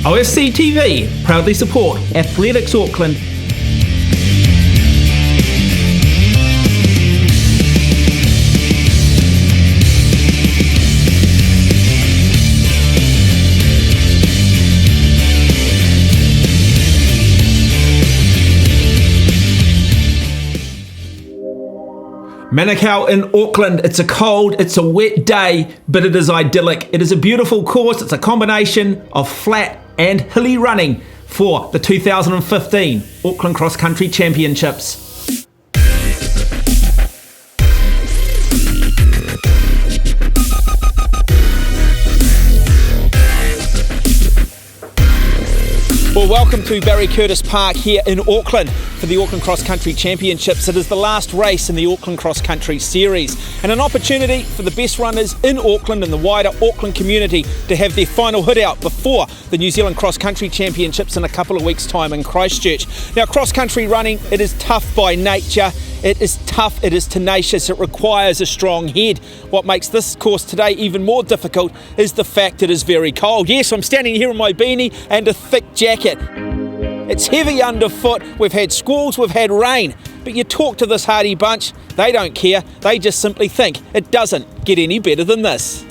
OFC TV proudly support Athletics Auckland. Manukau in Auckland, it's a cold, it's a wet day, but it is idyllic. It is a beautiful course. It's a combination of flat and hilly running for the 2015 Auckland Cross Country Championships. Well, welcome to Barry Curtis Park here in Auckland for the Auckland Cross Country Championships. It is the last race in the Auckland Cross Country Series and an opportunity for the best runners in Auckland and the wider Auckland community to have their final hit out before the New Zealand Cross Country Championships in a couple of weeks' time in Christchurch. Now, cross country running, it is tough by nature. It is tough, it is tenacious, it requires a strong head. What makes this course today even more difficult is the fact it is very cold. Yes, I'm standing here in my beanie and a thick jacket. It's heavy underfoot, we've had squalls, we've had rain, but you talk to this hardy bunch, they don't care, they just simply think it doesn't get any better than this.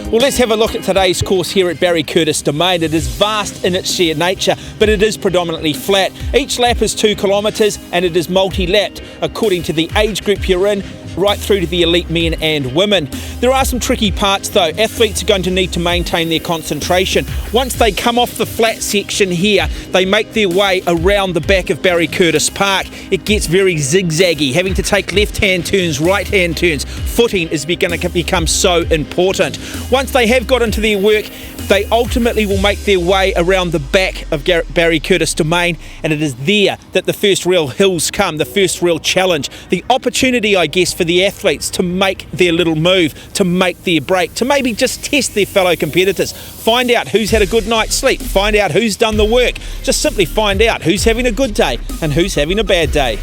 Well, let's have a look at today's course here at Barry Curtis Domain. It is vast in its sheer nature, but it is predominantly flat. Each lap is 2 kilometres and it is multi-lapped according to the age group you're in, right through to the elite men and women. There are some tricky parts though. Athletes are going to need to maintain their concentration. Once they come off the flat section here, they make their way around the back of Barry Curtis Park. It gets very zigzaggy, having to take left-hand turns, right-hand turns. Footing is going to become so important. Once they have got into their work, they ultimately will make their way around the back of Barry Curtis Domain, and it is there that the first real hills come, the first real challenge, the opportunity, I guess, for the athletes to make their little move, to make their break, to maybe just test their fellow competitors, find out who's had a good night's sleep, find out who's done the work, just simply find out who's having a good day and who's having a bad day.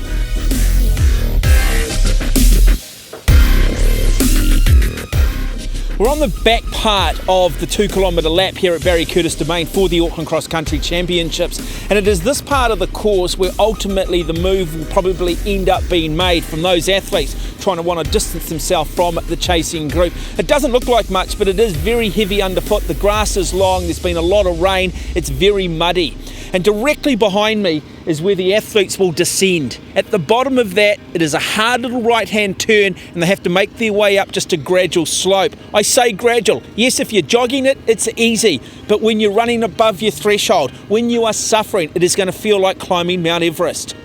We're on the back part of the 2 kilometre lap here at Barry Curtis Domain for the Auckland Cross Country Championships, and it is this part of the course where ultimately the move will probably end up being made from those athletes trying to want to distance themselves from the chasing group. It doesn't look like much, but it is very heavy underfoot. The grass is long, there's been a lot of rain, it's very muddy. And directly behind me is where the athletes will descend. At the bottom of that, it is a hard little right-hand turn and they have to make their way up just a gradual slope. I say gradual. Yes, if you're jogging it, it's easy. But when you're running above your threshold, when you are suffering, it is going to feel like climbing Mount Everest.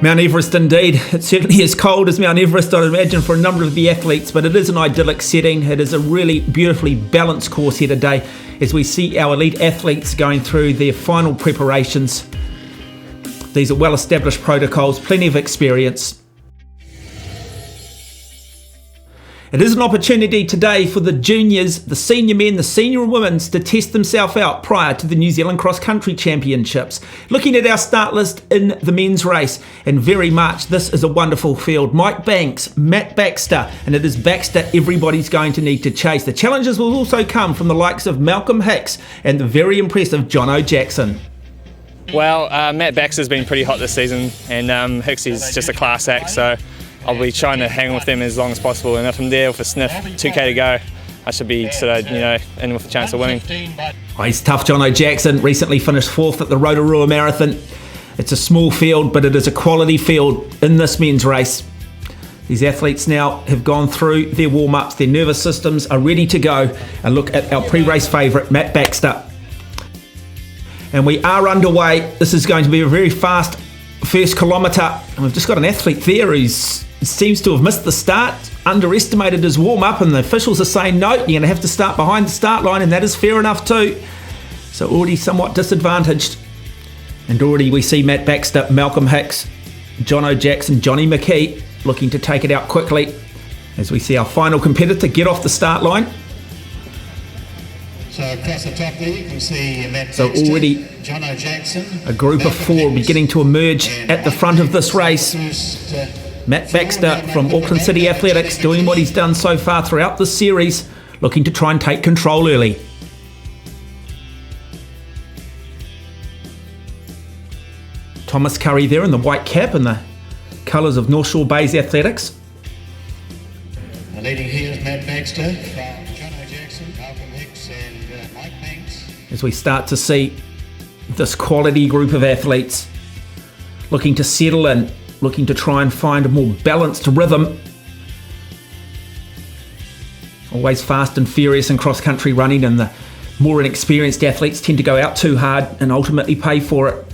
Mount Everest indeed. It certainly is cold as Mount Everest, I'd imagine, for a number of the athletes, but it is an idyllic setting. It is a really beautifully balanced course here today as we see our elite athletes going through their final preparations. These are well-established protocols, plenty of experience. It is an opportunity today for the juniors, the senior men, the senior women's to test themselves out prior to the New Zealand Cross Country Championships. Looking at our start list in the men's race, and very much this is a wonderful field. Mike Banks, Matt Baxter, and it is Baxter everybody's going to need to chase. The challenges will also come from the likes of Malcolm Hicks and the very impressive Jono Jackson. Well, Matt Baxter's been pretty hot this season, and Hicks is just a class act, so I'll be trying to hang with them as long as possible, and if I'm there with a sniff, 2k to go, I should be in with a chance of winning. Oh, he's tough, Jono Jackson. Recently finished 4th at the Rotorua Marathon. It's a small field, but it is a quality field in this men's race. These athletes now have gone through their warm-ups, their nervous systems are ready to go. And look at our pre-race favourite, Matt Baxter. And we are underway. This is going to be a very fast first kilometre. And we've just got an athlete there who seems to have missed the start, underestimated his warm-up, and the officials are saying, no, you're going to have to start behind the start line, and that is fair enough too. So already somewhat disadvantaged. And already we see Matt Baxter, Malcolm Hicks, Jono Jackson, Johnny McKee looking to take it out quickly as we see our final competitor get off the start line. So across the top there you can see Matt So Baxter, already Jono A group of 4 beginning to emerge at the front of this race. Matt Baxter from Auckland City Athletics doing what he's done so far throughout the series, looking to try and take control early. Thomas Curry there in the white cap and the colours of North Shore Bays Athletics. Leading here is Matt Baxter from Jono Jackson, Malcolm Hicks and Mike Banks. As we start to see this quality group of athletes looking to settle in, looking to try and find a more balanced rhythm. Always fast and furious in cross-country running, and the more inexperienced athletes tend to go out too hard and ultimately pay for it.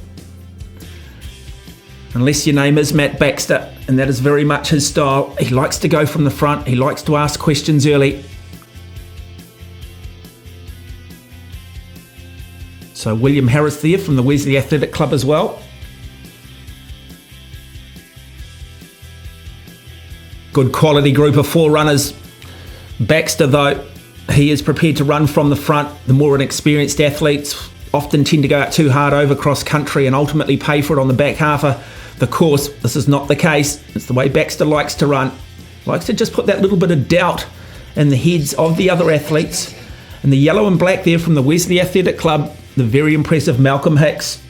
Unless your name is Matt Baxter, and that is very much his style. He likes to go from the front, he likes to ask questions early. So William Harris there from the Wesley Athletic Club as well. Good quality group of 4 runners. Baxter though, he is prepared to run from the front. The more inexperienced athletes often tend to go out too hard over cross country and ultimately pay for it on the back half of the course. This is not the case. It's the way Baxter likes to run. Likes to just put that little bit of doubt in the heads of the other athletes. And the yellow and black there from the Wesley Athletic Club, the very impressive Malcolm Hicks.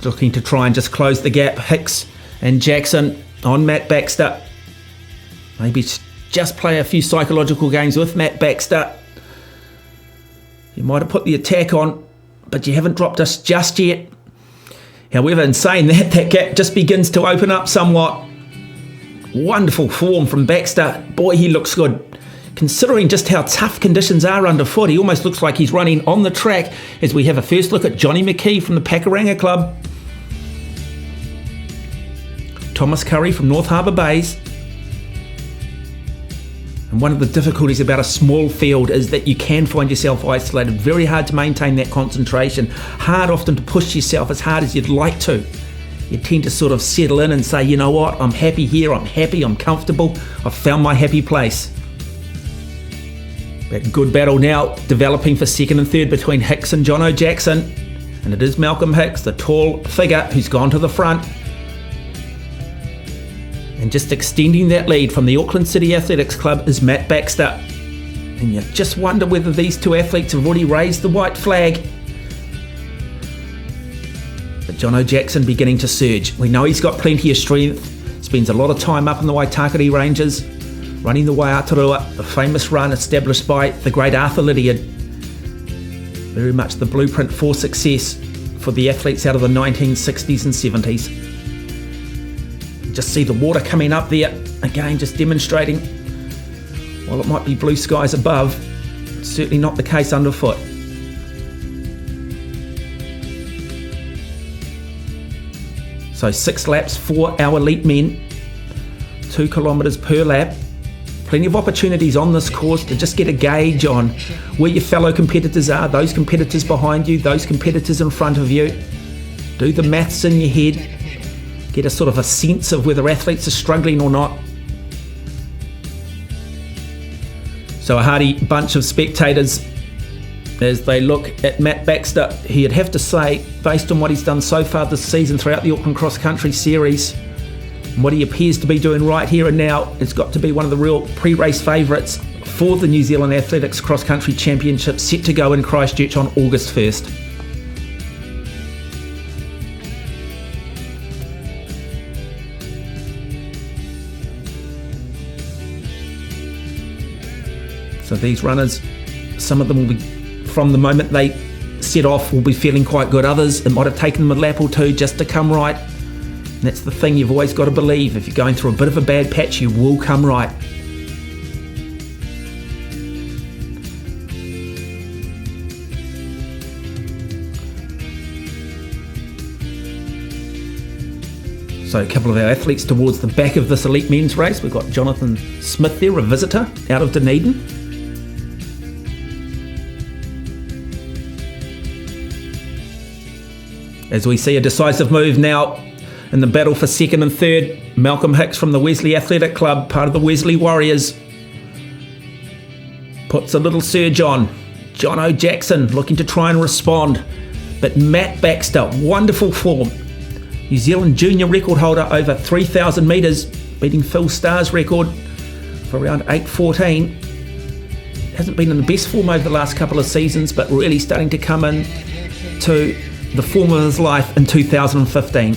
Looking to try and just close the gap. Hicks and Jackson on Matt Baxter. Maybe just play a few psychological games with Matt Baxter. You might have put the attack on, but you haven't dropped us just yet. However, in saying that, that gap just begins to open up somewhat. Wonderful form from Baxter. Boy, he looks good. Considering just how tough conditions are underfoot, he almost looks like he's running on the track as we have a first look at Johnny McKee from the Pakuranga Club. Thomas Curry from North Harbour Bays. And one of the difficulties about a small field is that you can find yourself isolated. Very hard to maintain that concentration. Hard often to push yourself as hard as you'd like to. You tend to sort of settle in and say, you know what, I'm happy here, I'm happy, I'm comfortable, I've found my happy place. That good battle now developing for second and third between Hicks and Jono Jackson. And it is Malcolm Hicks, the tall figure, who's gone to the front. And just extending that lead from the Auckland City Athletics Club is Matt Baxter. And you just wonder whether these 2 athletes have already raised the white flag. But Jono Jackson beginning to surge. We know he's got plenty of strength. Spends a lot of time up in the Waitakere Ranges, running the Waiatarua, the famous run established by the great Arthur Lydiard. Very much the blueprint for success for the athletes out of the 1960s and 70s. Just see the water coming up there, again just demonstrating, while it might be blue skies above, it's certainly not the case underfoot. So 6 laps for our elite men, 2 kilometres per lap. Plenty of opportunities on this course to just get a gauge on where your fellow competitors are, those competitors behind you, those competitors in front of you. Do the maths in your head. Get a sort of a sense of whether athletes are struggling or not. So a hearty bunch of spectators as they look at Matt Baxter. He'd have to say, based on what he's done so far this season throughout the Auckland Cross Country Series, and what he appears to be doing right here and now, it's got to be one of the real pre-race favourites for the New Zealand Athletics Cross Country Championship, set to go in Christchurch on August 1st. So these runners, some of them will be, from the moment they set off, will be feeling quite good. Others, it might have taken them a lap or 2 just to come right. And that's the thing you've always got to believe. If you're going through a bit of a bad patch, you will come right. So a couple of our athletes towards the back of this elite men's race. We've got Jonathan Smith there, a visitor out of Dunedin. As we see a decisive move now in the battle for second and third, Malcolm Hicks from the Wesley Athletic Club, part of the Wesley Warriors, puts a little surge on. Jono Jackson looking to try and respond. But Matt Baxter, wonderful form. New Zealand junior record holder over 3,000 metres, beating Phil Starr's record for around 8:14. Hasn't been in the best form over the last couple of seasons, but really starting to come in to the form of his life in 2015.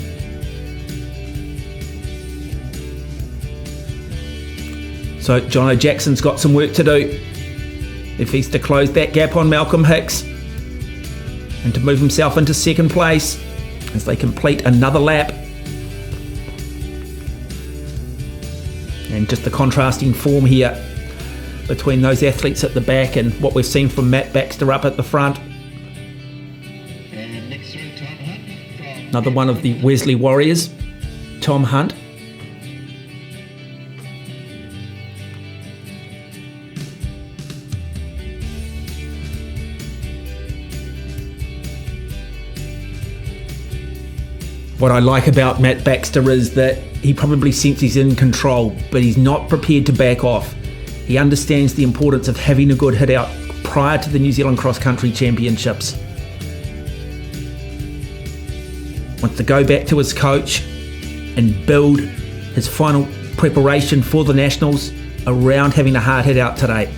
So Jono Jackson's got some work to do if he's to close that gap on Malcolm Hicks and to move himself into second place as they complete another lap. And just the contrasting form here between those athletes at the back and what we've seen from Matt Baxter up at the front. Another one of the Wesley Warriors, Tom Hunt. What I like about Matt Baxter is that he probably senses he's in control, but he's not prepared to back off. He understands the importance of having a good hit out prior to the New Zealand Cross Country Championships. Wants to go back to his coach and build his final preparation for the Nationals around having a hard hit out today.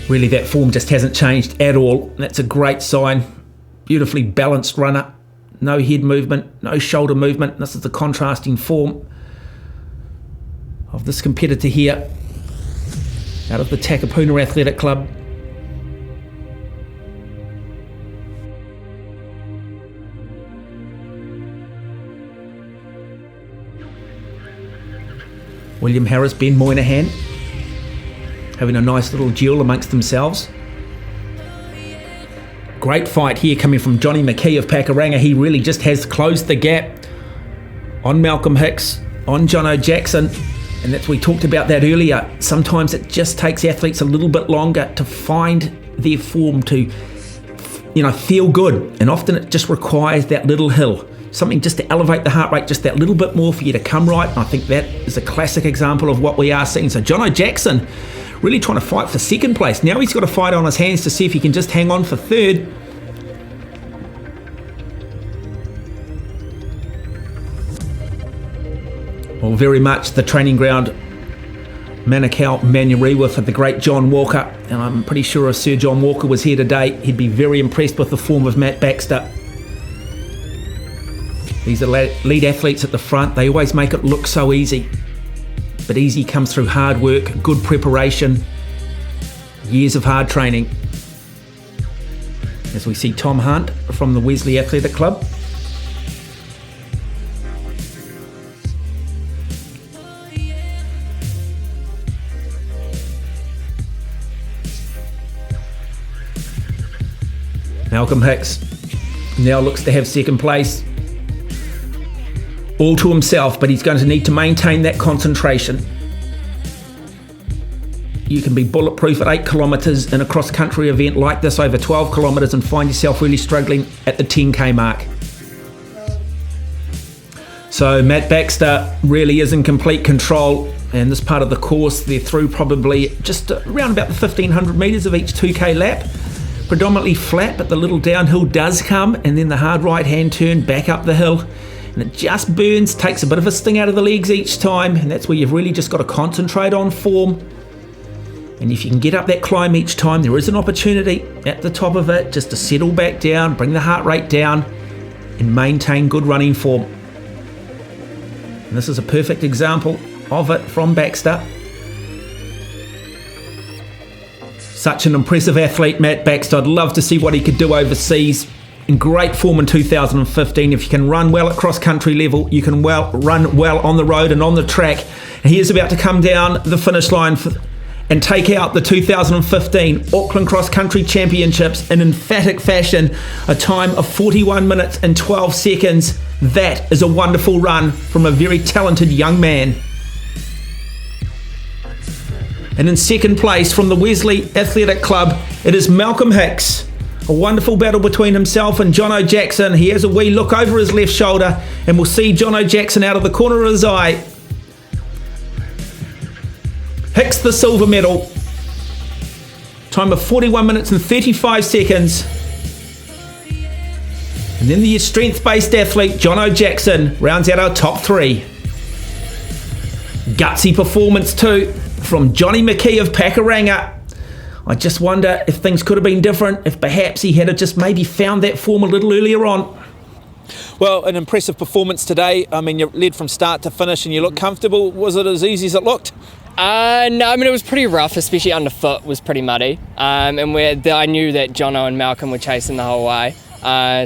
Really, that form just hasn't changed at all. That's a great sign. Beautifully balanced runner. No head movement, no shoulder movement. This is the contrasting form of this competitor here out of the Takapuna Athletic Club. William Harris, Ben Moynihan having a nice little duel amongst themselves. Great fight here coming from Johnny McKee of Pakuranga. He really just has closed the gap on Malcolm Hicks, on Jono Jackson, and that's we talked about that earlier. Sometimes it just takes athletes a little bit longer to find their form, to feel good, and often it just requires that little hill, something just to elevate the heart rate just that little bit more for you to come right. And I think that is a classic example of what we are seeing. So Jono Jackson really trying to fight for second place. Now he's got a fight on his hands to see if he can just hang on for third. Well, very much the training ground Manukau Manurewa for the great John Walker. And I'm pretty sure if Sir John Walker was here today, he'd be very impressed with the form of Matt Baxter. These are lead athletes at the front. They always make it look so easy. But easy comes through hard work, good preparation, years of hard training. As we see Tom Hunt from the Wesley Athletic Club. Malcolm Hicks now looks to have second place. All to himself, but he's going to need to maintain that concentration. You can be bulletproof at 8 kilometres in a cross-country event like this over 12 kilometres and find yourself really struggling at the 10k mark. So Matt Baxter really is in complete control, and this part of the course they're through probably just around about the 1500 metres of each 2k lap. Predominantly flat, but the little downhill does come, and then the hard right-hand turn back up the hill. And it just burns, takes a bit of a sting out of the legs each time, and that's where you've really just got to concentrate on form. And if you can get up that climb each time, there is an opportunity at the top of it just to settle back down, bring the heart rate down, and maintain good running form. And this is a perfect example of it from Baxter. Such an impressive athlete, Matt Baxter. I'd love to see what he could do overseas. In great form in 2015. If you can run well at cross-country level, you can run well on the road and on the track. And he is about to come down the finish line and take out the 2015 Auckland Cross Country Championships in emphatic fashion, a time of 41 minutes and 12 seconds. That is a wonderful run from a very talented young man. And in second place from the Wesley Athletic Club, it is Malcolm Hicks. A wonderful battle between himself and Jono Jackson. He has a wee look over his left shoulder and we'll see Jono Jackson out of the corner of his eye. Hicks the silver medal. Time of 41 minutes and 35 seconds. And then the strength-based athlete, Jono Jackson, rounds out our top three. Gutsy performance too from Johnny McKee of Pakuranga. I just wonder if things could have been different, if perhaps he had just maybe found that form a little earlier on. Well, an impressive performance today. I mean, you led from start to finish and you look comfortable. Was it as easy as it looked? No, I mean, it was pretty rough, especially underfoot was pretty muddy. And I knew that Jono and Malcolm were chasing the whole way.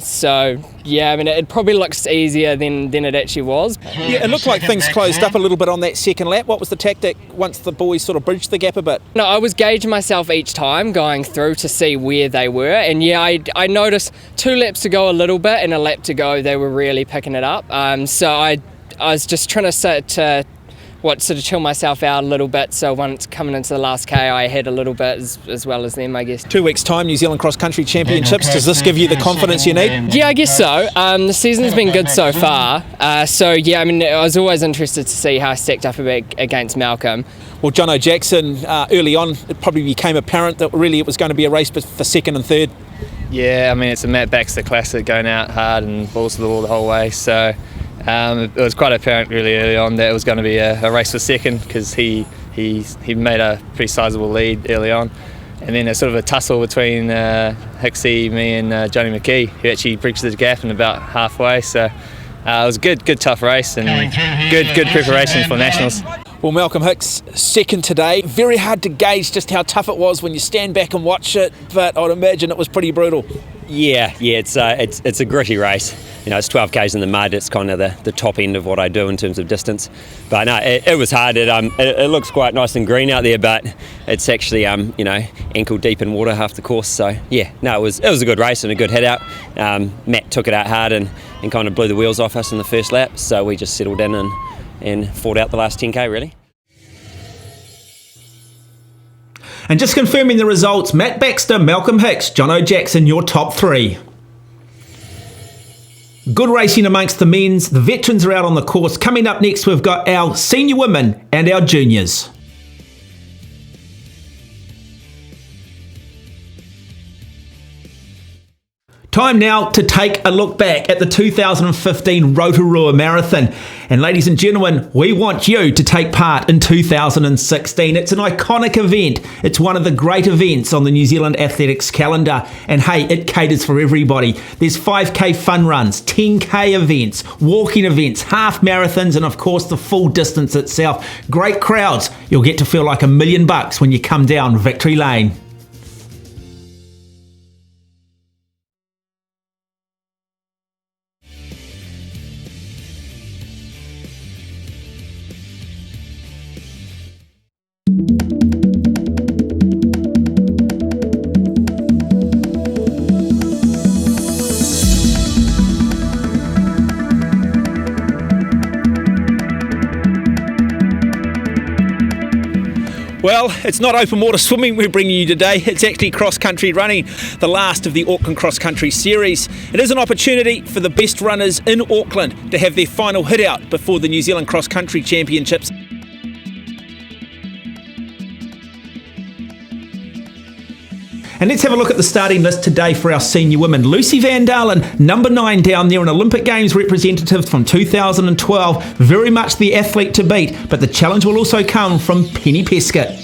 So, yeah, I mean, it probably looks easier than it actually was. Yeah, it looked like things closed up a little bit on that second lap. What was the tactic once the boys sort of bridged the gap a bit? No, I was gauging myself each time going through to see where they were. And yeah, I noticed 2 laps to go a little bit and a lap to go they were really picking it up. So I was just trying to sort of chill myself out a little bit, so once coming into the last K I had a little bit as well as them, I guess. 2 weeks time, New Zealand Cross Country Championships. Does this give you the confidence you need? Yeah, I guess so. The season's been good so far. So yeah, I mean, I was always interested to see how I stacked up a bit against Malcolm. Well, Jono Jackson, early on, it probably became apparent that really it was going to be a race for second and third. Yeah, I mean, it's a Matt Baxter classic, going out hard and balls to the wall the whole way. So it was quite apparent really early on that it was going to be a race for second, because he made a pretty sizable lead early on. And then a sort of a tussle between Hicksy, me and Johnny McKee, who actually bridged the gap in about halfway. So it was a good tough race and good preparation for Nationals. Well, Malcolm Hicks, second today. Very hard to gauge just how tough it was when you stand back and watch it, but I'd imagine it was pretty brutal. Yeah, it's a gritty race. You know, it's 12 k's in the mud. It's kind of the top end of what I do in terms of distance. But no, it was hard. It looks quite nice and green out there, but it's actually ankle deep in water half the course. So yeah, no, it was a good race and a good head out. Matt took it out hard and kind of blew the wheels off us in the first lap. So we just settled in and fought out the last 10k really. And just confirming the results, Matt Baxter, Malcolm Hicks, Jono Jackson, your top three. Good racing amongst the men's. The veterans are out on the course. Coming up next, we've got our senior women and our juniors. Time now to take a look back at the 2015 Rotorua Marathon. And ladies and gentlemen, we want you to take part in 2016. It's an iconic event. It's one of the great events on the New Zealand athletics calendar. And hey, it caters for everybody. There's 5k fun runs, 10k events, walking events, half marathons, and of course the full distance itself. Great crowds. You'll get to feel like $1 million when you come down Victory Lane. Well, it's not open water swimming we're bringing you today, it's actually cross-country running, the last of the Auckland cross-country series. It is an opportunity for the best runners in Auckland to have their final hit out before the New Zealand Cross-Country Championships. And let's have a look at the starting list today for our senior women. Lucy Van Dalen, number 9 down there, an Olympic Games representative from 2012. Very much the athlete to beat, but the challenge will also come from Penny Peskett.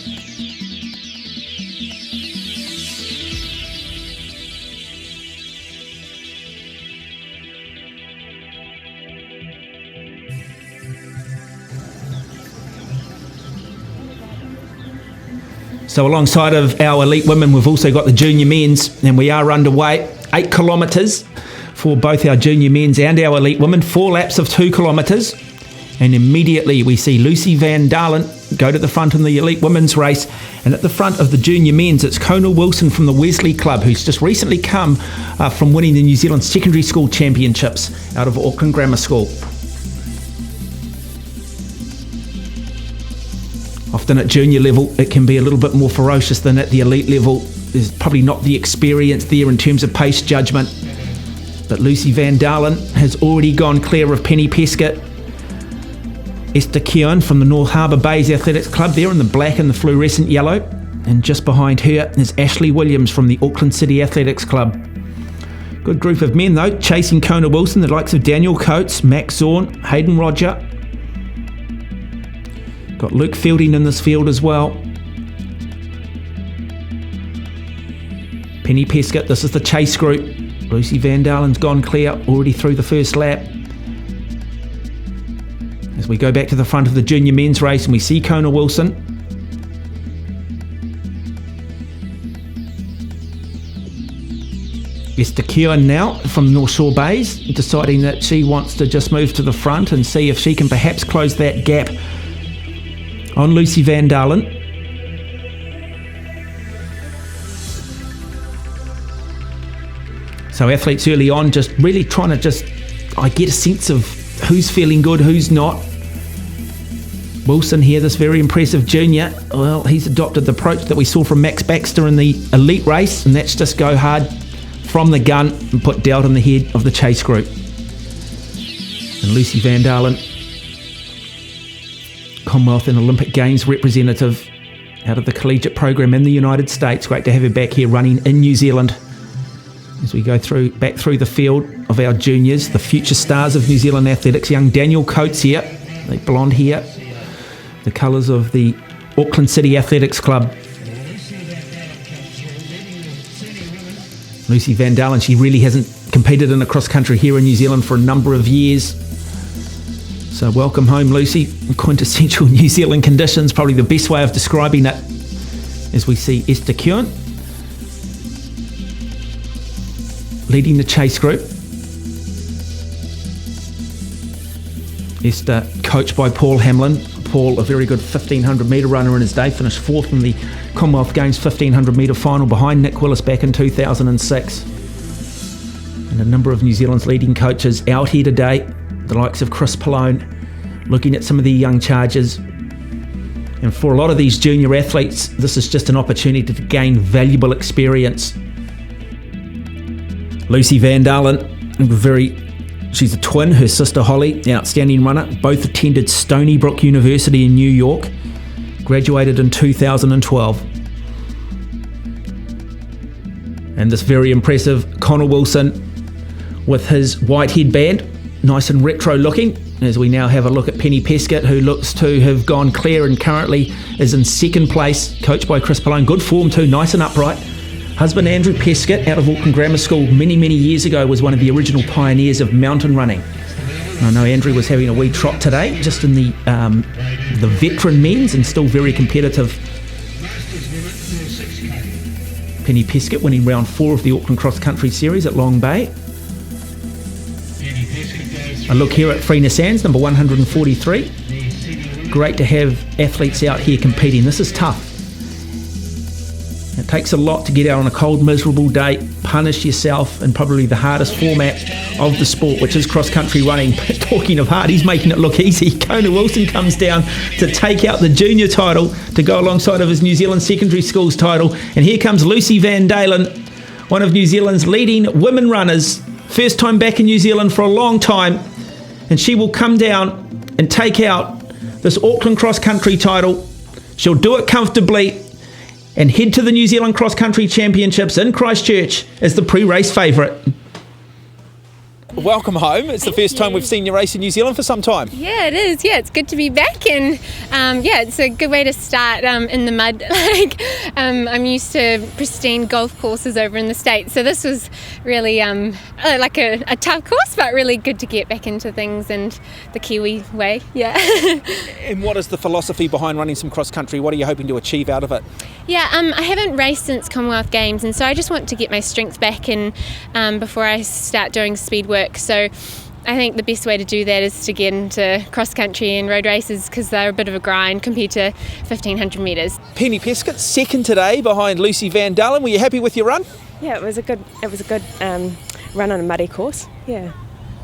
So alongside of our elite women, we've also got the junior men's, and we are underway. 8 kilometres for both our junior men's and our elite women. 4 laps of 2 kilometres. And immediately we see Lucy Van Dalen go to the front in the elite women's race. And at the front of the junior men's, it's Kona Wilson from the Wesley Club, who's just recently come from winning the New Zealand Secondary School Championships out of Auckland Grammar School. Off often at junior level it can be a little bit more ferocious than at the elite level. There's probably not the experience there in terms of pace judgment. But Lucy Van Dalen has already gone clear of Penny Pescott. Esther Keown from the North Harbour Bays Athletics Club there in the black and the fluorescent yellow. And just behind her is Ashley Williams from the Auckland City Athletics Club. Good group of men though, chasing Kona Wilson, the likes of Daniel Coates, Max Zorn, Hayden Roger. Got Luke Fielding in this field as well. Penny Pescott, this is the chase group. Lucy Van Dalen's gone clear, already through the first lap. As we go back to the front of the junior men's race and we see Kona Wilson. Esther Keown now from North Shore Bays, deciding that she wants to just move to the front and see if she can perhaps close that gap on Lucy Van Dalen. So athletes early on just really trying to get a sense of who's feeling good, who's not. Wilson here, this very impressive junior, well, he's adopted the approach that we saw from Max Baxter in the elite race, and that's just go hard from the gun and put doubt on the head of the chase group. And Lucy Van Dalen, Commonwealth and Olympic Games representative out of the collegiate program in the United States. Great to have her back here running in New Zealand. As we go back through the field of our juniors, the future stars of New Zealand athletics, young Daniel Coates here, the blonde hair, the colours of the Auckland City Athletics Club. Lucy Van Dalen, she really hasn't competed in a cross-country here in New Zealand for a number of years. So welcome home, Lucy. Quintessential New Zealand conditions, probably the best way of describing it, as we see Esther Keown leading the chase group. Esther, coached by Paul Hamlin. Paul, a very good 1500 metre runner in his day, finished fourth in the Commonwealth Games 1500 metre final behind Nick Willis back in 2006. And a number of New Zealand's leading coaches out here today, the likes of Chris Pallone, looking at some of the young chargers. And for a lot of these junior athletes, this is just an opportunity to gain valuable experience. Lucy Van Dalen, she's a twin, her sister Holly, an outstanding runner. Both attended Stony Brook University in New York, graduated in 2012. And this very impressive Connor Wilson with his white headband, nice and retro looking, as we now have a look at Penny Pescott, who looks to have gone clear and currently is in second place, coached by Chris Pallone. Good form too, nice and upright. Husband Andrew Pescott, out of Auckland Grammar School many years ago, was one of the original pioneers of mountain running. And I know Andrew was having a wee trot today, just in the veteran men's, and still very competitive. Penny Pescott winning round 4 of the Auckland Cross Country Series at Long Bay. A look here at Freenah Sands, number 143. Great to have athletes out here competing. This is tough. It takes a lot to get out on a cold, miserable day, punish yourself in probably the hardest format of the sport, which is cross-country running. But talking of hard, he's making it look easy. Kona Wilson comes down to take out the junior title to go alongside of his New Zealand secondary schools title. And here comes Lucy Van Dalen, one of New Zealand's leading women runners. First time back in New Zealand for a long time. And she will come down and take out this Auckland cross-country title. She'll do it comfortably and head to the New Zealand Cross Country Championships in Christchurch as the pre-race favourite. Welcome home. It's the first time we've seen you race in New Zealand for some time. Yeah, it is. Yeah, it's good to be back, and it's a good way to start in the mud. I'm used to pristine golf courses over in the States, so this was really like a tough course, but really good to get back into things and the Kiwi way. Yeah. And what is the philosophy behind running some cross country? What are you hoping to achieve out of it? Yeah, I haven't raced since Commonwealth Games, and so I just want to get my strength back and before I start doing speed work. So I think the best way to do that is to get into cross country and road races, because they're a bit of a grind compared to 1500 metres. Penny Pescott, second today behind Lucy Van Dalen. Were you happy with your run? Yeah, it was a good run on a muddy course. Yeah.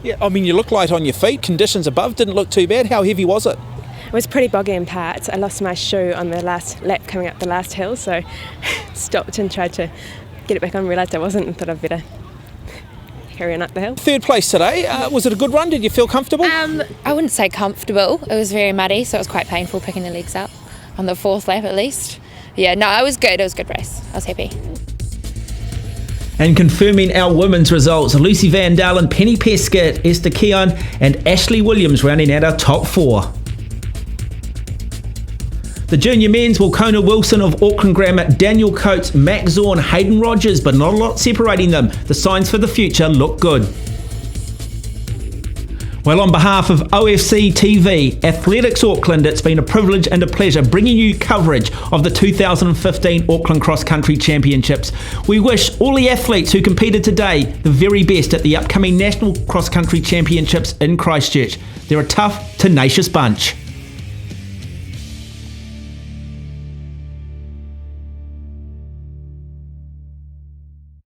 Yeah, I mean, you look light on your feet. Conditions above didn't look too bad. How heavy was it? It was pretty boggy in parts. I lost my shoe on the last lap coming up the last hill, so stopped and tried to get it back on, realised I wasn't and thought I'd better carry on up the hill. Third place today. Was it a good run? Did you feel comfortable? I wouldn't say comfortable. It was very muddy, so it was quite painful picking the legs up on the fourth lap at least. Yeah, no, it was good. It was a good race. I was happy. And confirming our women's results, Lucy Van Dalen, Penny Pescott, Esther Keon and Ashley Williams rounding out our top 4. The junior men's will Kona Wilson of Auckland Grammar, Daniel Coates, Mac Zorn, Hayden Rogers, but not a lot separating them. The signs for the future look good. Well, on behalf of OFC TV, Athletics Auckland, it's been a privilege and a pleasure bringing you coverage of the 2015 Auckland Cross Country Championships. We wish all the athletes who competed today the very best at the upcoming National Cross Country Championships in Christchurch. They're a tough, tenacious bunch.